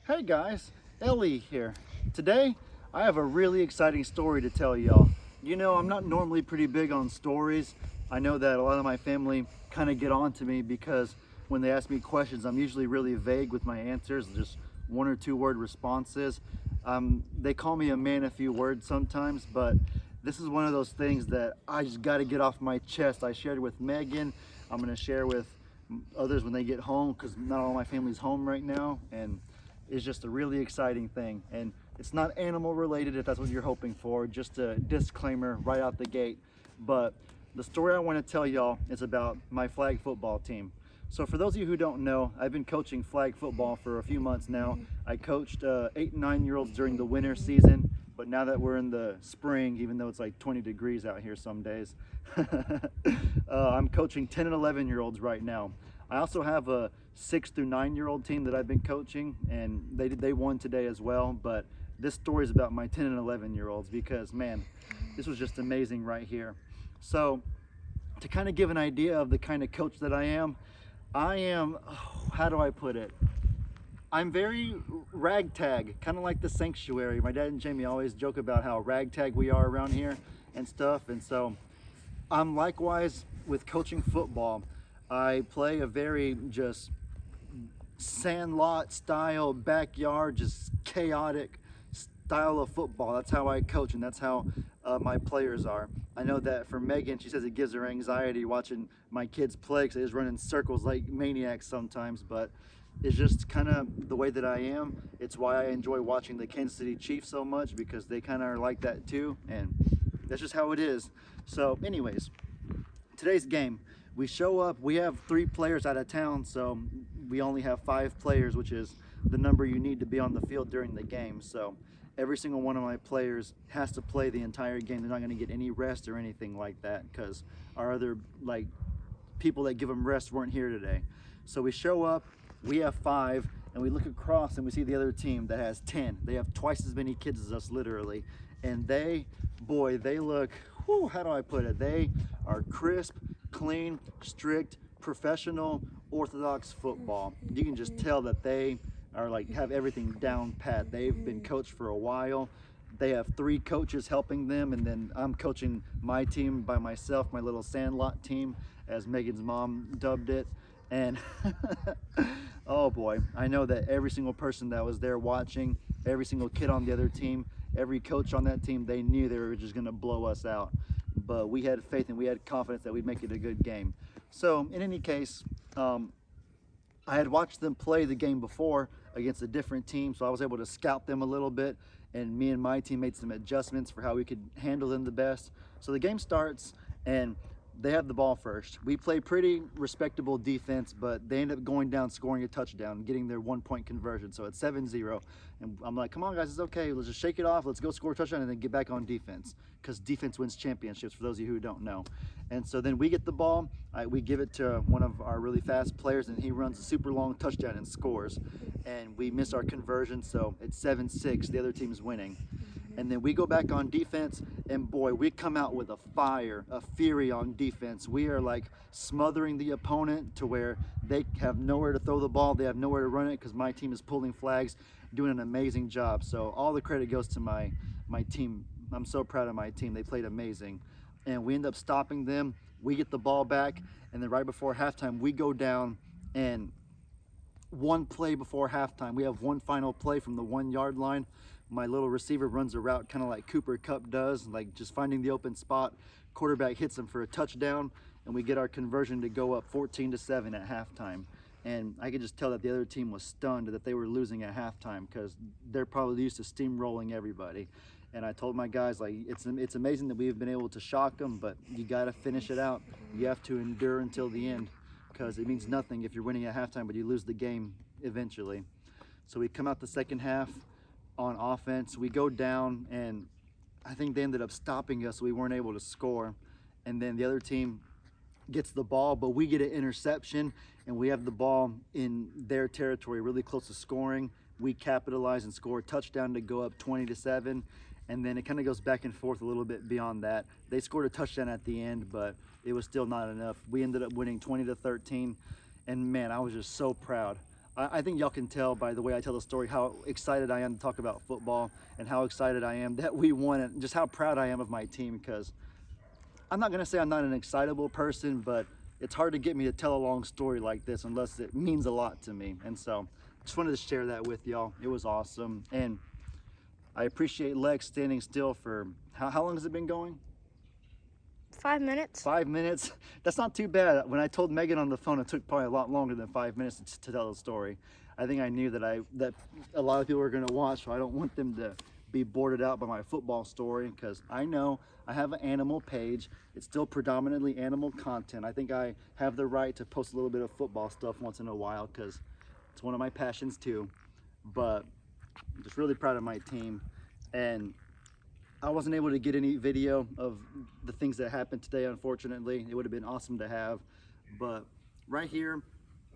Hey guys, Ellie here. Today, I have a really exciting story to tell y'all. You know, I'm not normally pretty big on stories. I know that a lot of my family kind of get on to me because when they ask me questions, I'm usually really vague with my answers, just one or two word responses. They call me a man of few words sometimes, but this is one of those things that I just got to get off my chest. I shared with Megan. I'm going to share with others when they get home because not all my family's home right now. And is just a really exciting thing. And it's not animal related if that's what you're hoping for, just a disclaimer right out the gate. But the story I want to tell y'all is about my flag football team. So for those of you who don't know, I've been coaching flag football for a few months now. I coached 8 and 9-year-olds during the winter season, but now that we're in the spring, even though it's like 20 degrees out here some days, I'm coaching 10 and 11-year-olds right now. I also have a 6 through 9-year-old team that I've been coaching, and they won today as well. But this story is about my 10 and 11-year-olds because, man, this was just amazing right here. So to kind of give an idea of the kind of coach that I am, how do I put it? I'm very ragtag, kind of like the sanctuary. My dad and Jamie always joke about how ragtag we are around here and stuff. And so I'm likewise with coaching football. I play a very just sandlot style, backyard, just chaotic style of football. That's how I coach, and that's how my players are. I know that for Megan, she says it gives her anxiety watching my kids play because they just run in circles like maniacs sometimes, but it's just kind of the way that I am. It's why I enjoy watching the Kansas City Chiefs so much because they kind of are like that too, and that's just how it is. So anyways, today's game, we show up, we have 3 players out of town, so we only have 5 players, which is the number you need to be on the field during the game. So every single one of my players has to play the entire game. They're not going to get any rest or anything like that because our other people that give them rest weren't here today. So we show up, we have 5, and we look across and we see the other team that has 10. They have twice as many kids as us, literally. And they look, whew, how do I put it? They are crisp, clean, strict, professional, orthodox football. You can just tell that they are have everything down pat. They've been coached for a while. They have 3 coaches helping them, and then I'm coaching my team by myself, my little sandlot team, as Megan's mom dubbed it. And oh boy, I know that every single person that was there watching, every single kid on the other team, every coach on that team, they knew they were just going to blow us out. But we had faith and we had confidence that we'd make it a good game. So in any case, I had watched them play the game before against a different team, so I was able to scout them a little bit, and me and my team made some adjustments for how we could handle them the best. So the game starts, and they have the ball first. We play pretty respectable defense, but they end up going down, scoring a touchdown, getting their 1-point conversion. So it's 7-0. And I'm like, come on, guys, it's okay. Let's just shake it off. Let's go score a touchdown and then get back on defense because defense wins championships, for those of you who don't know. And so then we get the ball. We give it to one of our really fast players, and he runs a super long touchdown and scores. And we miss our conversion, so it's 7-6. The other team's winning. And then we go back on defense, and boy, we come out with a fire, a fury on defense. We are like smothering the opponent to where they have nowhere to throw the ball. They have nowhere to run it because my team is pulling flags, doing an amazing job. So all the credit goes to my team. I'm so proud of my team. They played amazing. And we end up stopping them. We get the ball back, and then right before halftime, we go down, and one play before halftime, we have one final play from the 1-yard line. My little receiver runs a route kind of like Cooper Kupp does, like just finding the open spot. Quarterback hits him for a touchdown, and we get our conversion to go up 14-7 at halftime. And I could just tell that the other team was stunned that they were losing at halftime because they're probably used to steamrolling everybody. And I told my guys, like, it's amazing that we've been able to shock them, but you got to finish it out. You have to endure until the end because it means nothing if you're winning at halftime, but you lose the game eventually. So we come out the second half on offense. We go down, and I think they ended up stopping us, so we weren't able to score. And then the other team gets the ball, but we get an interception, and we have the ball in their territory, really close to scoring. We capitalize and score a touchdown to go up 20-7. And then it kind of goes back and forth a little bit beyond that. They scored a touchdown at the end, but it was still not enough. We ended up winning 20-13. And man, I was just so proud. I think y'all can tell by the way I tell the story how excited I am to talk about football and how excited I am that we won and just how proud I am of my team, because I'm not gonna say I'm not an excitable person, but it's hard to get me to tell a long story like this unless it means a lot to me. And so just wanted to share that with y'all. It was awesome. And I appreciate Lex standing still for, how long has it been going? 5 minutes. 5 minutes? That's not too bad. When I told Megan on the phone, it took probably a lot longer than 5 minutes to tell the story. I think I knew that a lot of people were gonna watch, so I don't want them to be boarded out by my football story, because I know I have an animal page. It's still predominantly animal content. I think I have the right to post a little bit of football stuff once in a while because it's one of my passions too. But I'm just really proud of my team, and I wasn't able to get any video of the things that happened today, unfortunately. It would have been awesome to have, but right here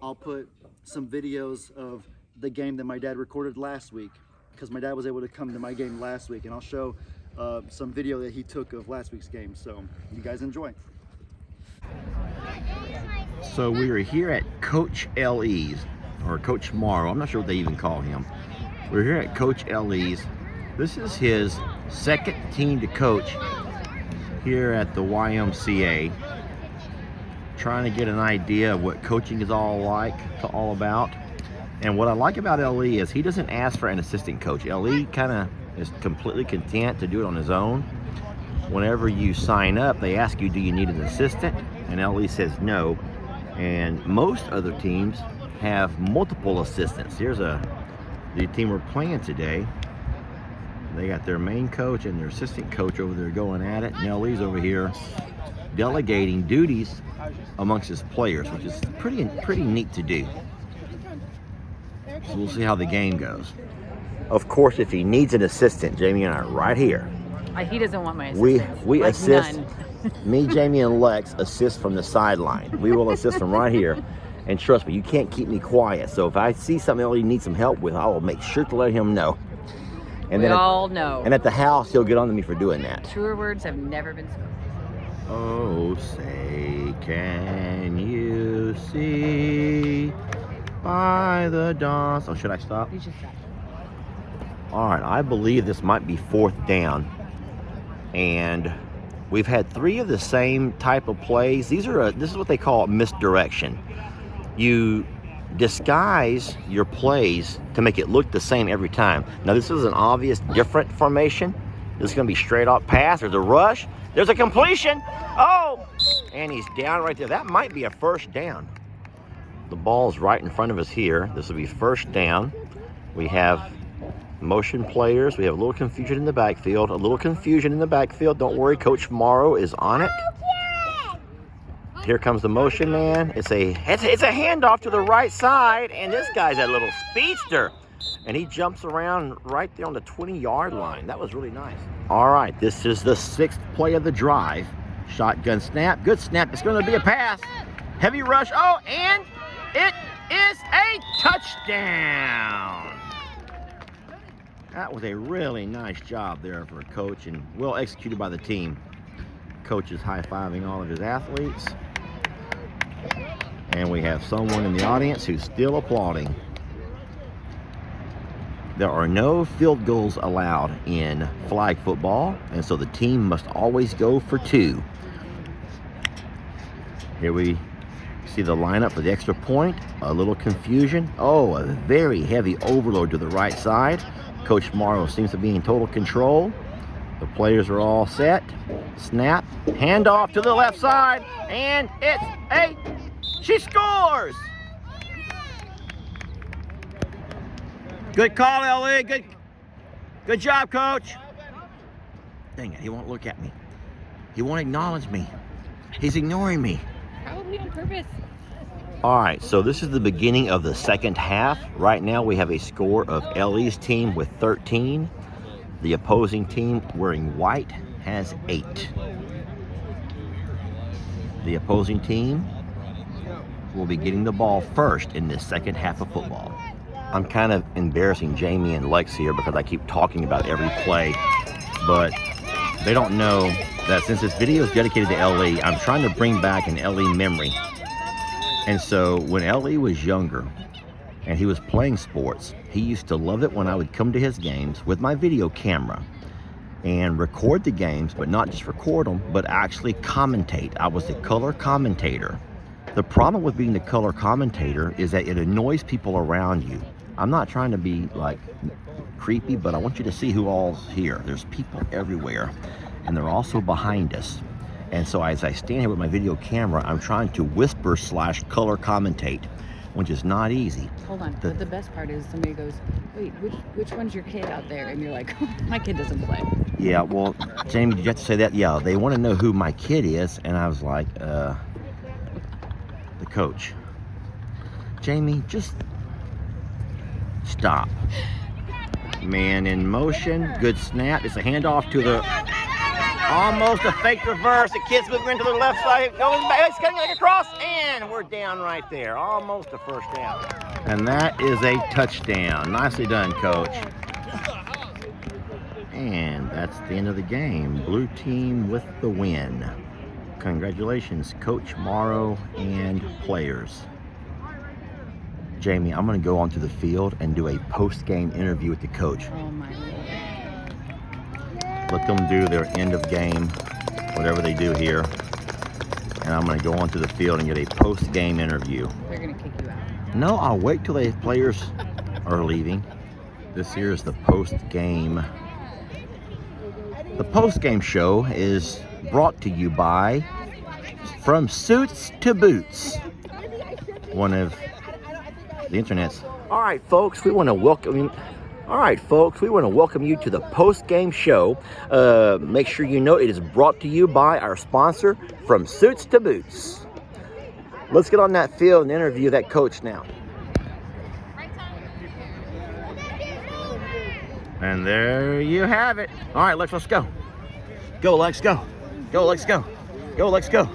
I'll put some videos of the game that my dad recorded last week, because my dad was able to come to my game last week, and I'll show some video that he took of last week's game. So you guys enjoy. So we are here at Coach L.E.'s, or Coach Morrow. I'm not sure what they even call him. We're here at Coach L.E.'s. This is his second team to coach here at the YMCA. Trying to get an idea of what coaching is all about. And what I like about L.E. is he doesn't ask for an assistant coach. L.E. kind of is completely content to do it on his own. Whenever you sign up, they ask you, do you need an assistant? And L.E. says no. And most other teams have multiple assistants. Here's the team we're playing today. They got their main coach and their assistant coach over there going at it. And L.E.'s over here delegating duties amongst his players, which is pretty neat to do. So we'll see how the game goes. Of course, if he needs an assistant, Jamie and I are right here. He doesn't want my assistance. We like assist. None. Me, Jamie, and Lex assist from the sideline. We will assist from right here. And trust me, you can't keep me quiet. So if I see something he needs some help with, I will make sure to let him know. And we then all know. And at the house, he'll get on to me for doing that. Truer words have never been spoken. Oh, say, can you see by the dawn? So should I stop? You should stop. All right, I believe this might be 4th down. And we've had 3 of the same type of plays. This is what they call misdirection. You disguise your plays to make it look the same every time. Now this is an obvious different formation. This is going to be straight up pass. There's a rush. There's a completion. Oh, and he's down right there. That might be a 1st down. The ball's right in front of us here. This will be 1st down. We have motion players. We have a little confusion in the backfield. Don't worry, Coach Morrow is on it. Here comes the motion man. It's a handoff to the right side, and this guy's a little speedster, and he jumps around right there on the 20-yard line. That was really nice. All right, this is the 6th play of the drive. Shotgun snap, good snap. It's going to be a pass. Heavy rush. Oh, and it is a touchdown. That was a really nice job there for a coach and well executed by the team. Coach is high-fiving all of his athletes. And we have someone in the audience who's still applauding. There are no field goals allowed in flag football, and so the team must always go for 2. Here we see the lineup for the extra point. A little confusion. Oh, a very heavy overload to the right side. Coach Morrow seems to be in total control. The players are all set. Snap, handoff to the left side, and she scores! Good call, L.E. Good job, Coach. Dang it, he won't look at me. He won't acknowledge me. He's ignoring me. Probably on purpose. All right, so this is the beginning of the 2nd half. Right now we have a score of L.E.'s team with 13. The opposing team wearing white has 8. The opposing team will be getting the ball first in this 2nd half of football. I'm kind of embarrassing Jamie and Lex here because I keep talking about every play, but they don't know that since this video is dedicated to L.E., I'm trying to bring back an L.E. memory. And so when L.E. was younger and he was playing sports. He used to love it when I would come to his games with my video camera and record the games, but not just record them, but actually commentate. I was the color commentator. The problem with being the color commentator is that it annoys people around you. I'm not trying to be like creepy, but I want you to see who all's here. There's people everywhere, and they're also behind us. And so as I stand here with my video camera, I'm trying to whisper / color commentate, which is not easy. Hold on. But the best part is somebody goes, wait, which one's your kid out there? And you're like, my kid doesn't play. Yeah, well, Jamie, did you have to say that? Yeah, they want to know who my kid is, and I was like, the coach. Jamie, just stop. Man in motion, good snap. It's a handoff to the, almost a fake reverse. The kid's moving into the left side, going back, it's cutting like across, and we're down right there. Almost a first down. And that is a touchdown. Nicely done, coach. And that's the end of the game. Blue team with the win. Congratulations, Coach Morrow and players. Jamie, I'm going to go onto the field and do a post-game interview with the coach. Oh my Lord. Let them do their end of game, whatever they do here. And I'm going to go onto the field and get a post-game interview. They're going to kick you out. No, I'll wait till the players are leaving. This here is the post-game. The post-game show is brought to you by From Suits to Boots, one of the internet's. All right, folks, we want to welcome you. All right, folks, we want to welcome you to the post-game show. Make sure you know it is brought to you by our sponsor, From Suits to Boots. Let's get on that field and interview that coach now. And there you have it. All right, Lex, let's go. Go, Lex, go. Go, Lex, go. Go, Lex, go.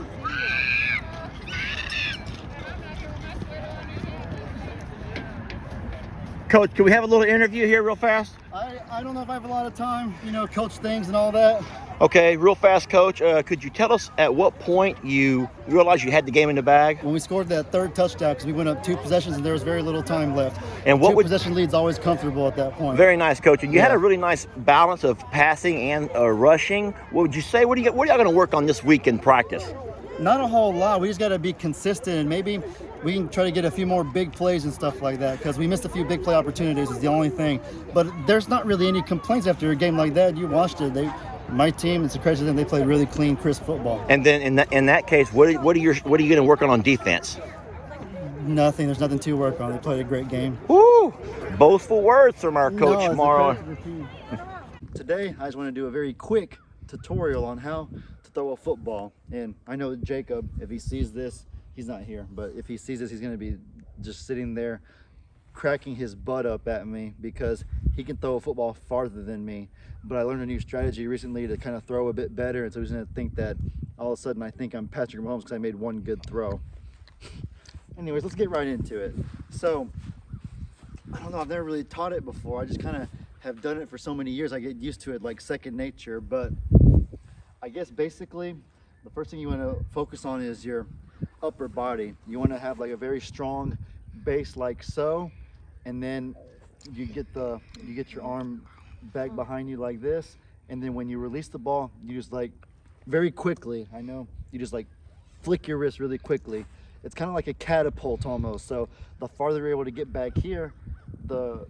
Coach, can we have a little interview here real fast? I don't know if I have a lot of time, coach things and all that. Okay, real fast, Coach. Could you tell us at what point you realized you had the game in the bag? When we scored that third touchdown, because we went up 2 possessions and there was very little time left. And what 2 would possession lead's always comfortable at that point. Very nice, Coach. And you had Yeah. a really nice balance of passing and rushing. What would you say? What are y'all going to work on this week in practice? Not a whole lot. We just got to be consistent, and maybe we can try to get a few more big plays and stuff like that, because we missed a few big play opportunities is the only thing. But there's not really any complaints after a game like that. You watched it. My team, it's a credit to them, they played really clean, crisp football. And then in that case, what are you going to work on defense? Nothing. There's nothing to work on. They played a great game. Woo! Boastful words from our Coach No, it's a Morrow. credit to the team. Today, I just want to do a very quick tutorial on how to throw a football. And I know Jacob, if he sees this, he's not here, but if he sees this, he's going to be just sitting there cracking his butt up at me because he can throw a football farther than me. But I learned a new strategy recently to kind of throw a bit better, and so he's going to think that all of a sudden I think I'm Patrick Mahomes because I made one good throw. Anyways, let's get right into it. So, I don't know, I've never really taught it before. I just kind of have done it for so many years. I get used to it like second nature. But I guess basically the first thing you want to focus on is your upper body. You want to have like a very strong base like so, and then you get your arm back behind you like this, and then when you release the ball, you just like very quickly, you just like flick your wrist really quickly. It's kind of like a catapult almost. So the farther you're able to get back here, the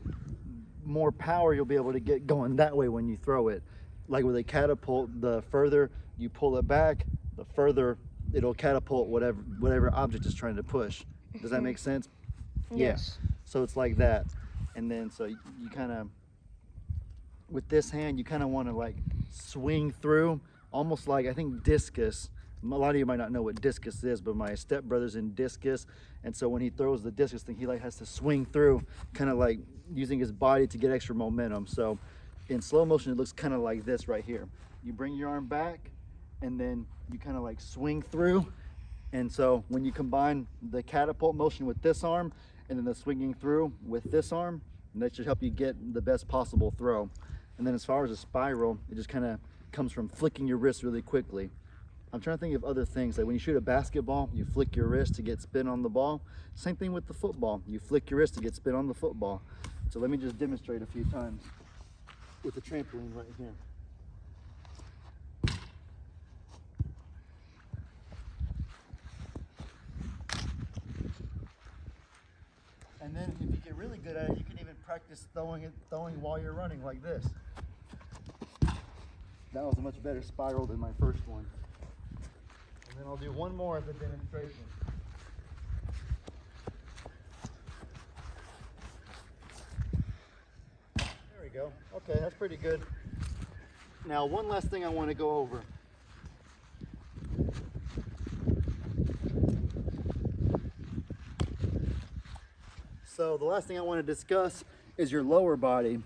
more power you'll be able to get going that way when you throw it. Like with a catapult, the further you pull it back, the further it'll catapult whatever object is trying to push. Does that make sense? Yes. Yeah. So it's like that. And then so you kind of, with this hand, you kind of want to like swing through, almost like, I think discus. A lot of you might not know what discus is, but my stepbrother's in discus, and so when he throws the discus thing, he like has to swing through, kind of like using his body to get extra momentum. So in slow motion, it looks kind of like this right here. You bring your arm back, and then you kind of like swing through. And so when you combine the catapult motion with this arm, and then the swinging through with this arm, and that should help you get the best possible throw. And then as far as a spiral, it just kind of comes from flicking your wrist really quickly. I'm trying to think of other things. Like when you shoot a basketball, you flick your wrist to get spin on the ball. Same thing with the football. You flick your wrist to get spin on the football. So let me just demonstrate a few times with the trampoline right here. And then if you get really good at it, you can even practice throwing while you're running like this. That was a much better spiral than my first one. And then I'll do one more as a demonstration. There we go. Okay, that's pretty good. Now, one last thing I want to go over. So the last thing I want to discuss is your lower body.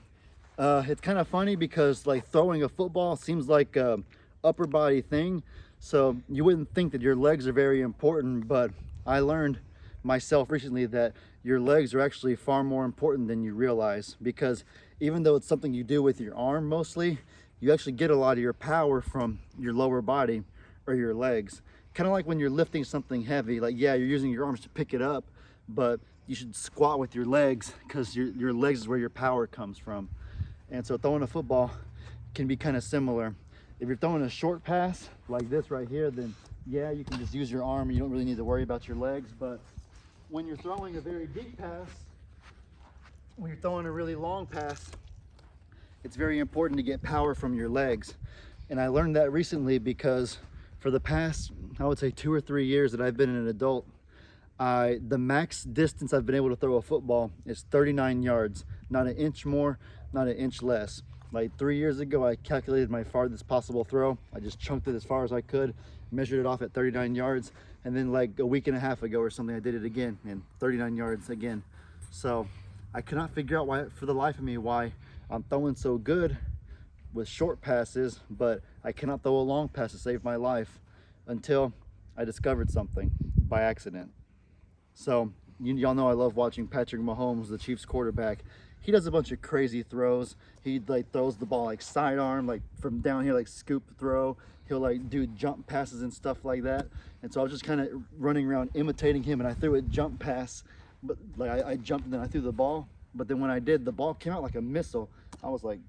It's kind of funny because like throwing a football seems like a upper body thing. So you wouldn't think that your legs are very important, but I learned myself recently that your legs are actually far more important than you realize, because even though it's something you do with your arm mostly, you actually get a lot of your power from your lower body or your legs. Kind of like when you're lifting something heavy, like yeah, you're using your arms to pick it up, but you should squat with your legs because your legs is where your power comes from. And so throwing a football can be kind of similar. If you're throwing a short pass like this right here, then yeah, you can just use your arm. You don't really need to worry about your legs. But when you're throwing a very deep pass, when you're throwing a really long pass, it's very important to get power from your legs. And I learned that recently because for the past, I would say 2 or 3 years that I've been an adult, the max distance I've been able to throw a football is 39 yards, not an inch more, not an inch less. Like 3 years ago, I calculated my farthest possible throw. I just chunked it as far as I could, measured it off at 39 yards. And then like a week and a half ago or something, I did it again and 39 yards again. So I could not figure out why, for the life of me, why I'm throwing so good with short passes, but I cannot throw a long pass to save my life until I discovered something by accident. So y'all know I love watching Patrick Mahomes, the Chiefs quarterback. He does a bunch of crazy throws. He like throws the ball like sidearm, like from down here, like scoop throw. He'll like do jump passes and stuff like that. And so I was just kind of running around imitating him, and I threw a jump pass, but like I jumped and then I threw the ball. But then when I did, the ball came out like a missile. I was like,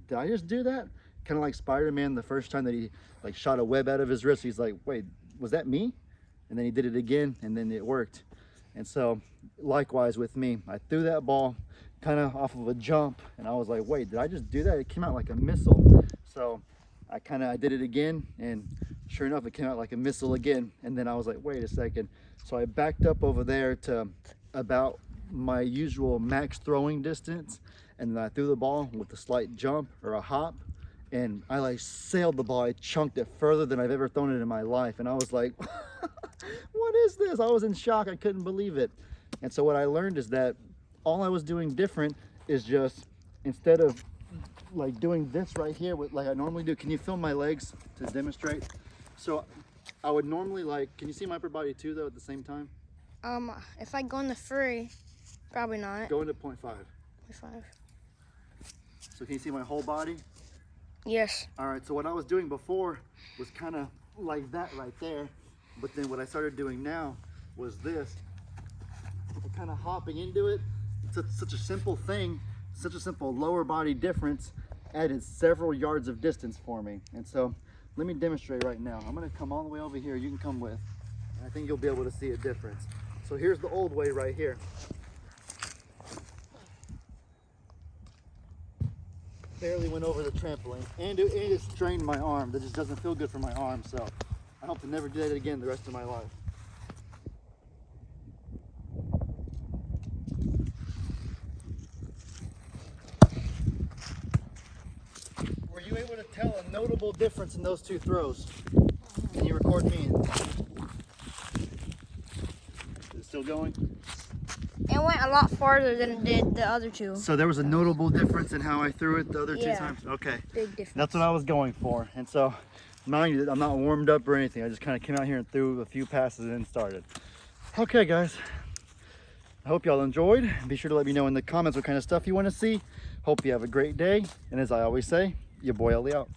did I just do that? Kind of like Spider-Man the first time that he like shot a web out of his wrist. He's like, wait, was that me? And then he did it again, and then it worked. And so likewise with me, I threw that ball kind of off of a jump, and I was like, wait, did I just do that? It came out like a missile. So I did it again, and sure enough, it came out like a missile again. And then I was like, wait a second. So I backed up over there to about my usual max throwing distance, and then I threw the ball with a slight jump or a hop, and I like sailed the ball. I chunked it further than I've ever thrown it in my life. And I was like, what is this? I was in shock. I couldn't believe it. And so what I learned is that all I was doing different is just, instead of like doing this right here with like I normally do, can you film my legs to demonstrate? So I would normally like, can you see my upper body too though at the same time? If I go in the free, probably not. Go into 0.5. 0.5. So can you see my whole body? Yes. All right, so what I was doing before was kind of like that right there, but then what I started doing now was this, kind of hopping into it. It's such a simple thing, such a simple lower body difference, added several yards of distance for me. And so let me demonstrate right now. I'm gonna come all the way over here, you can come with. I think you'll be able to see a difference. So here's the old way right here. Barely went over the trampoline, and it strained my arm. That just doesn't feel good for my arm, so I hope to never do that again the rest of my life. Were you able to tell a notable difference in those two throws? Can you record me? Is it still going? It went a lot farther than it did the other two. So there was a notable difference in how I threw it the other two Yeah. times? Okay. Big difference. That's what I was going for. And so, mind you, I'm not warmed up or anything. I just kind of came out here and threw a few passes and then started. Okay, guys. I hope y'all enjoyed. Be sure to let me know in the comments what kind of stuff you want to see. Hope you have a great day. And as I always say, your boy Ellie out.